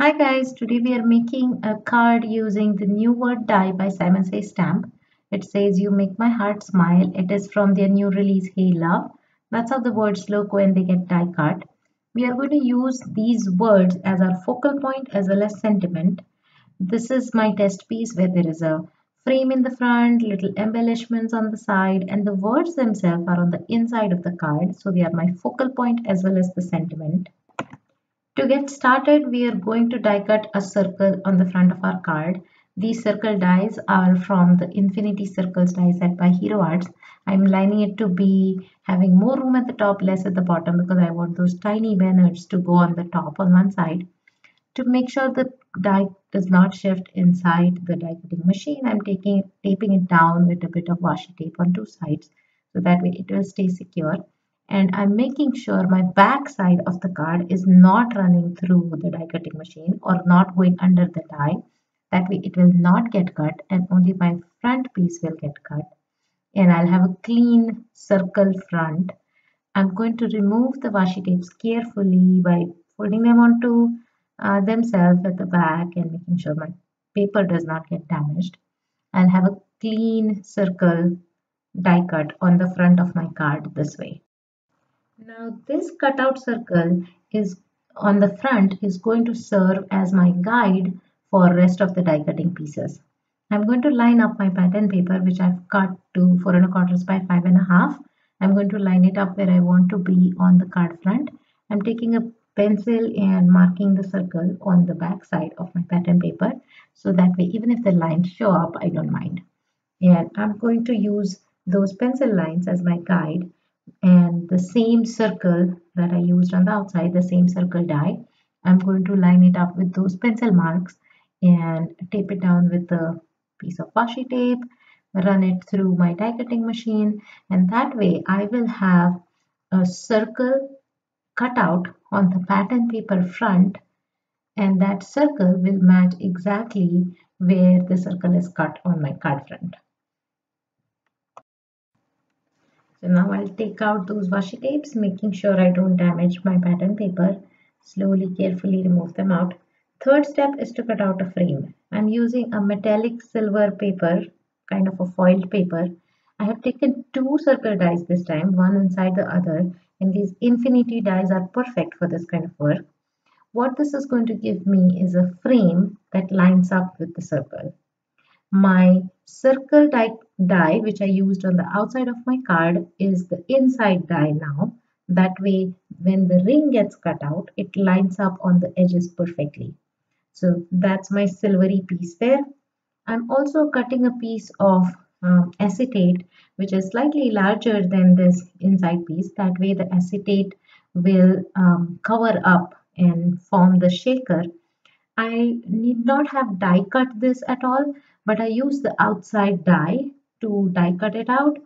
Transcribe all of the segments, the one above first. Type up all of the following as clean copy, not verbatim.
Hi guys, today we are making a card using the new word die by Simon Says Stamp. It says you make my heart smile. It is from their new release Hey Love. That's how the words look when they get die cut. We are going to use these words as our focal point as well as sentiment. This is my test piece where there is a frame in the front, little embellishments on the side, and the words themselves are on the inside of the card. So they are my focal point as well as the sentiment. To get started, we are going to die cut a circle on the front of our card. These circle dies are from the Infinity Circles die set by Hero Arts. I'm lining it to be having more room at the top, less at the bottom because I want those tiny banners to go on the top on one side. To make sure the die does not shift inside the die cutting machine, I'm taping it down with a bit of washi tape on two sides so that way it will stay secure. And I'm making sure my back side of the card is not running through the die cutting machine or not going under the die. That way it will not get cut and only my front piece will get cut. And I'll have a clean circle front. I'm going to remove the washi tapes carefully by folding them onto themselves at the back and making sure my paper does not get damaged. I'll have a clean circle die cut on the front of my card this way. Now this cutout circle is on the front is going to serve as my guide for rest of the die cutting pieces. I'm going to line up my pattern paper which I've cut to 4 1/4 by 5 1/2. I'm going to line it up where I want to be on the card front. I'm taking a pencil and marking the circle on the back side of my pattern paper so that way even if the lines show up I don't mind. And I'm going to use those pencil lines as my guide and the same circle that I used on the outside, the same circle die, I'm going to line it up with those pencil marks and tape it down with a piece of washi tape, run it through my die cutting machine, and that way I will have a circle cut out on the pattern paper front, and that circle will match exactly where the circle is cut on my card front. So now I'll take out those washi tapes, making sure I don't damage my pattern paper. Slowly, carefully remove them out. Third step is to cut out a frame. I'm using a metallic silver paper, kind of a foiled paper. I have taken two circle dies this time, one inside the other, and these infinity dies are perfect for this kind of work. What this is going to give me is a frame that lines up with the circle. My circle die which I used on the outside of my card is the inside die now. That way when the ring gets cut out, it lines up on the edges perfectly. So that's my silvery piece there. I'm also cutting a piece of acetate which is slightly larger than this inside piece. That way the acetate will cover up and form the shaker. I need not have die cut this at all, but I use the outside die to die cut it out.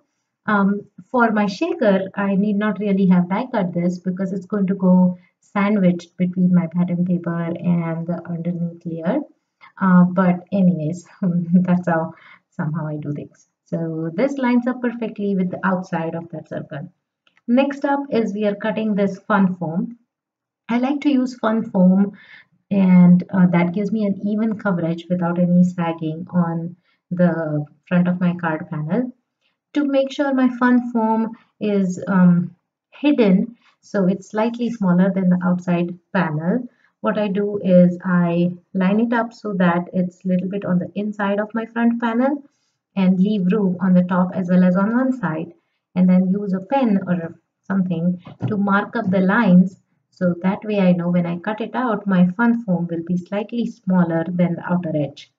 For my shaker, I need not really have die cut this because it's going to go sandwiched between my pattern paper and the underneath layer. But anyways, that's how somehow I do things. So this lines up perfectly with the outside of that circle. Next up is we are cutting this fun foam. I like to use fun foam and that gives me an even coverage without any sagging on the front of my card panel. To make sure my fun foam is hidden so it's slightly smaller than the outside panel, what I do is I line it up so that it's a little bit on the inside of my front panel and leave room on the top as well as on one side, and then use a pen or something to mark up the lines so that way I know when I cut it out my fun foam will be slightly smaller than the outer edge.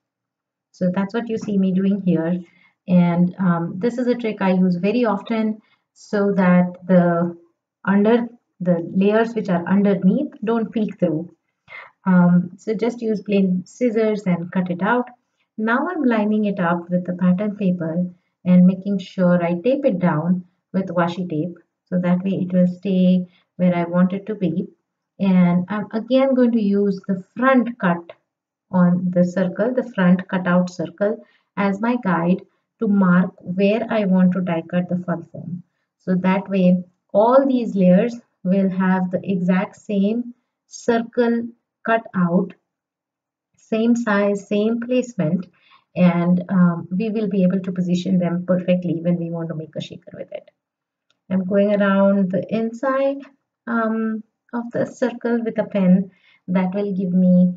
So that's what you see me doing here, and this is a trick I use very often so that the layers which are underneath don't peek through. So just use plain scissors and cut it out. Now I'm lining it up with the pattern paper and making sure I tape it down with washi tape so that way it will stay where I want it to be. And I'm again going to use the front cut on the circle, the front cutout circle as my guide to mark where I want to die cut the fun foam. So that way all these layers will have the exact same circle cut out same size, same placement, and we will be able to position them perfectly when we want to make a shaker with it. I'm going around the inside of the circle with a pen that will give me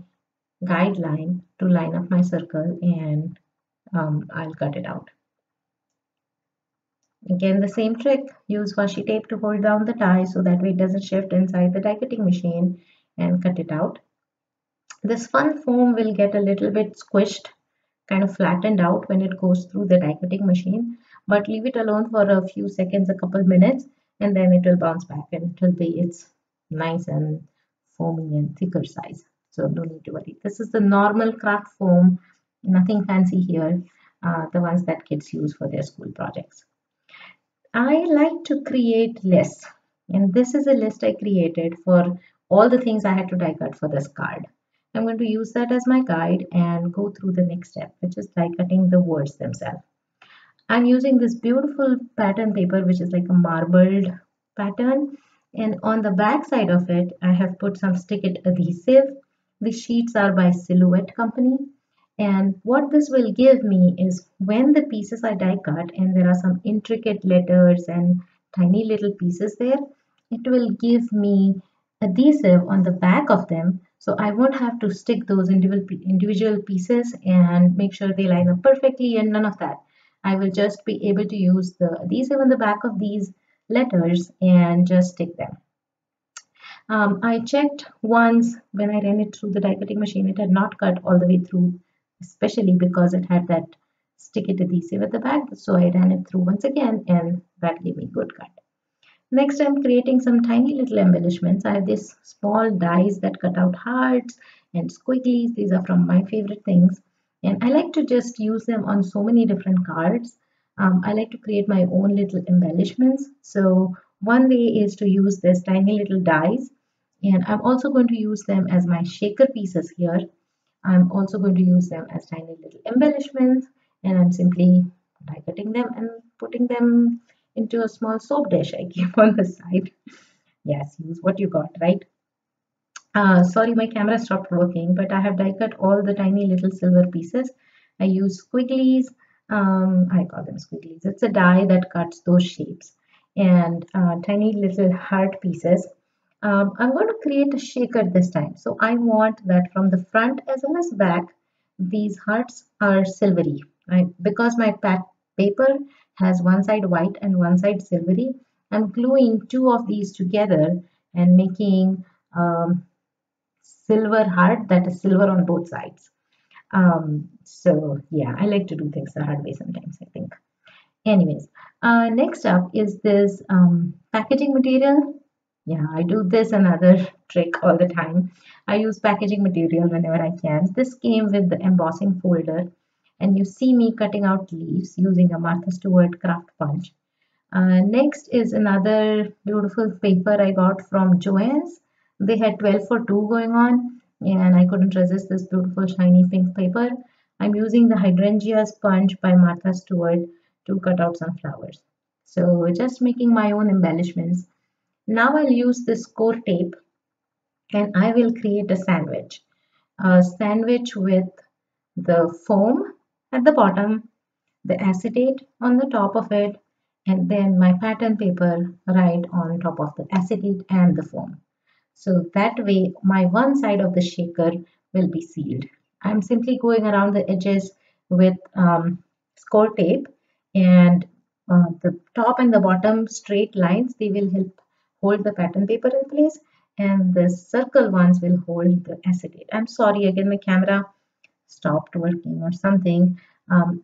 guideline to line up my circle, and I'll cut it out. Again, the same trick, use washi tape to hold down the die so that way it doesn't shift inside the die cutting machine, and cut it out. This fun foam will get a little bit squished, kind of flattened out when it goes through the die cutting machine, but leave it alone for a few seconds, a couple minutes, and then it will bounce back and it will be its nice and foamy and thicker size. So no need to worry. This is the normal craft foam, nothing fancy here, the ones that kids use for their school projects. I like to create lists, and this is a list I created for all the things I had to die cut for this card. I'm going to use that as my guide and go through the next step, which is die cutting the words themselves. I'm using this beautiful pattern paper, which is like a marbled pattern, and on the back side of it, I have put some stick it adhesive. The sheets are by Silhouette Company. And what this will give me is when the pieces are die cut and there are some intricate letters and tiny little pieces there, it will give me adhesive on the back of them. So I won't have to stick those individual pieces and make sure they line up perfectly, and none of that. I will just be able to use the adhesive on the back of these letters and just stick them. I checked once when I ran it through the die cutting machine, it had not cut all the way through, especially because it had that stick it adhesive at the back. So I ran it through once again, and that gave me good cut. Next, I'm creating some tiny little embellishments. I have these small dies that cut out hearts and squigglies. These are from my favorite things. And I like to just use them on so many different cards. I like to create my own little embellishments. So one way is to use this tiny little dies. And I'm also going to use them as my shaker pieces here. I'm also going to use them as tiny little embellishments. And I'm simply die cutting them and putting them into a small soap dish I keep on the side. Yes, use what you got, right? Sorry, my camera stopped working, but I have die cut all the tiny little silver pieces. I use squigglies. I call them squigglies. It's a die that cuts those shapes, and tiny little heart pieces. I'm going to create a shaker this time. So I want that from the front as well as back, these hearts are silvery. Right? Because my paper has one side white and one side silvery, I'm gluing two of these together and making silver heart that is silver on both sides. So yeah, I like to do things the hard way sometimes, I think. Anyways, next up is this packaging material. Yeah, I do this another trick all the time. I use packaging material whenever I can. This came with the embossing folder, and you see me cutting out leaves using a Martha Stewart craft punch. Next is another beautiful paper I got from Joann's. They had 12 for 2 going on, and I couldn't resist this beautiful shiny pink paper. I'm using the Hydrangea sponge by Martha Stewart to cut out some flowers. So just making my own embellishments. Now I'll use this core tape and I will create a sandwich. A sandwich with the foam at the bottom, the acetate on the top of it, and then my pattern paper right on top of the acetate and the foam. So that way my one side of the shaker will be sealed. I'm simply going around the edges with score tape, and the top and the bottom straight lines, they will help hold the pattern paper in place, and the circle ones will hold the acetate. I'm sorry, again my camera stopped working or something.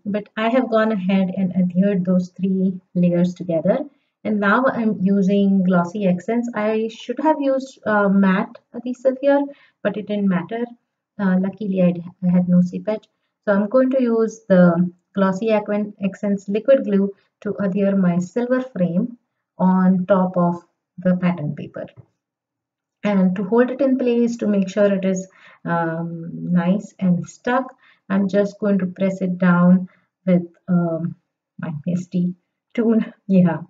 But I have gone ahead and adhered those three layers together. And now I'm using glossy accents. I should have used matte adhesive here, but it didn't matter. Luckily, I had no seepage. So I'm going to use the glossy accents liquid glue to adhere my silver frame on top of the pattern paper. And to hold it in place, to make sure it is nice and stuck, I'm just going to press it down with my misty tool. Yeah,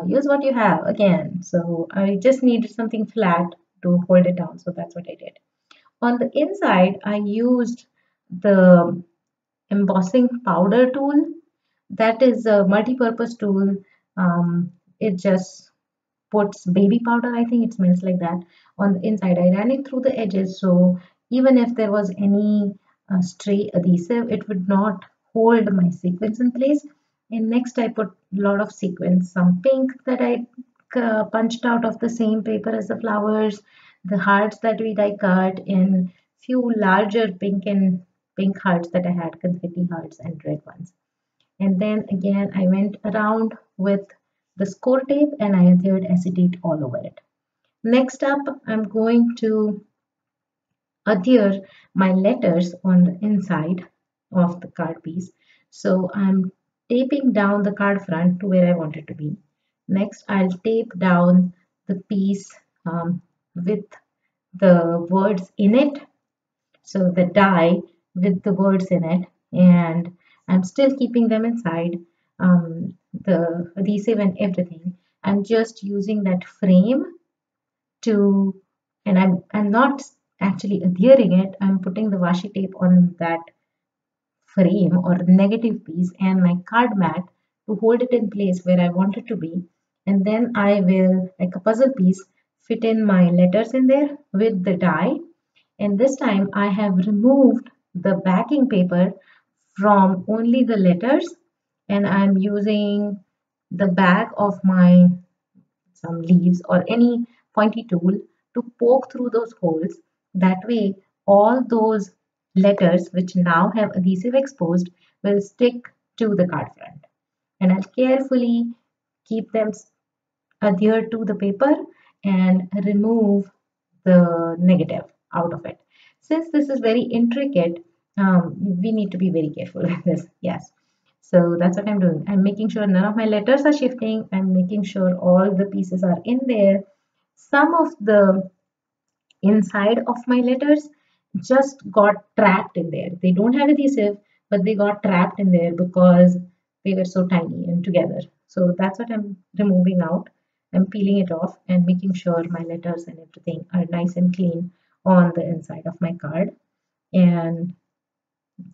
use what you have again. So I just needed something flat to hold it down, so that's what I did. On the inside, I used the embossing powder tool. That is a multi-purpose tool. It just puts baby powder, I think it smells like that, on the inside. I ran it through the edges, so even if there was any stray adhesive, it would not hold my sequins in place. And next I put a lot of sequins, some pink that I punched out of the same paper as the flowers, the hearts that we die cut, in few larger pink hearts that I had, confetti hearts and red ones. And then again I went around with the score tape and I adhered acetate all over it. Next up, I'm going to adhere my letters on the inside of the card piece. So I'm taping down the card front to where I want it to be. Next, I'll tape down the piece with the words in it, so the die with the words in it, and I'm still keeping them inside, the adhesive and everything. I'm just using that frame to, and I'm not actually adhering it, I'm putting the washi tape on that frame or negative piece and my card mat to hold it in place where I want it to be. And then I will, like a puzzle piece, fit in my letters in there with the die. And this time I have removed the backing paper from only the letters, and I'm using the back of my some leaves or any pointy tool to poke through those holes. That way, all those letters which now have adhesive exposed will stick to the card front. And I'll carefully keep them adhered to the paper and remove the negative out of it. Since this is very intricate, we need to be very careful with this. Yes. So that's what I'm doing. I'm making sure none of my letters are shifting. I'm making sure all the pieces are in there. Some of the inside of my letters just got trapped in there. They don't have adhesive, but they got trapped in there because they were so tiny and together. So that's what I'm removing out. I'm peeling it off and making sure my letters and everything are nice and clean on the inside of my card. And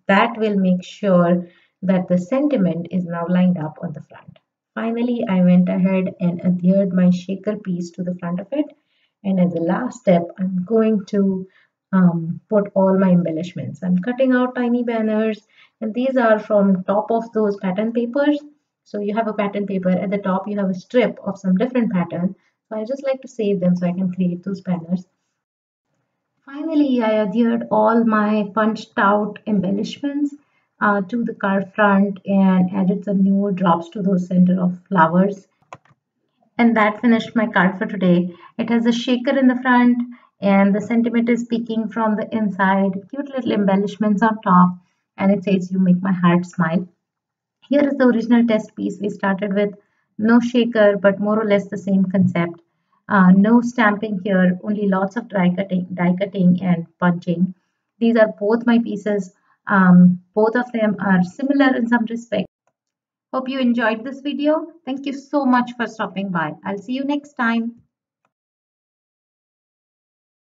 that will make sure that the sentiment is now lined up on the front. Finally, I went ahead and adhered my shaker piece to the front of it. And as a last step, I'm going to put all my embellishments. I'm cutting out tiny banners, and these are from top of those pattern papers. So you have a pattern paper, at the top you have a strip of some different pattern. So I just like to save them so I can create those banners. Finally, I adhered all my punched out embellishments to the card front and added some new drops to those center of flowers. And that finished my card for today. It has a shaker in the front and the sentiment is peeking from the inside, cute little embellishments on top, and it says, "You make my heart smile." Here is the original test piece. We started with no shaker, but more or less the same concept. No stamping here, only lots of die cutting and punching. These are both my pieces. Both of them are similar in some respect. Hope you enjoyed this video. Thank you so much for stopping by. I'll see you next time.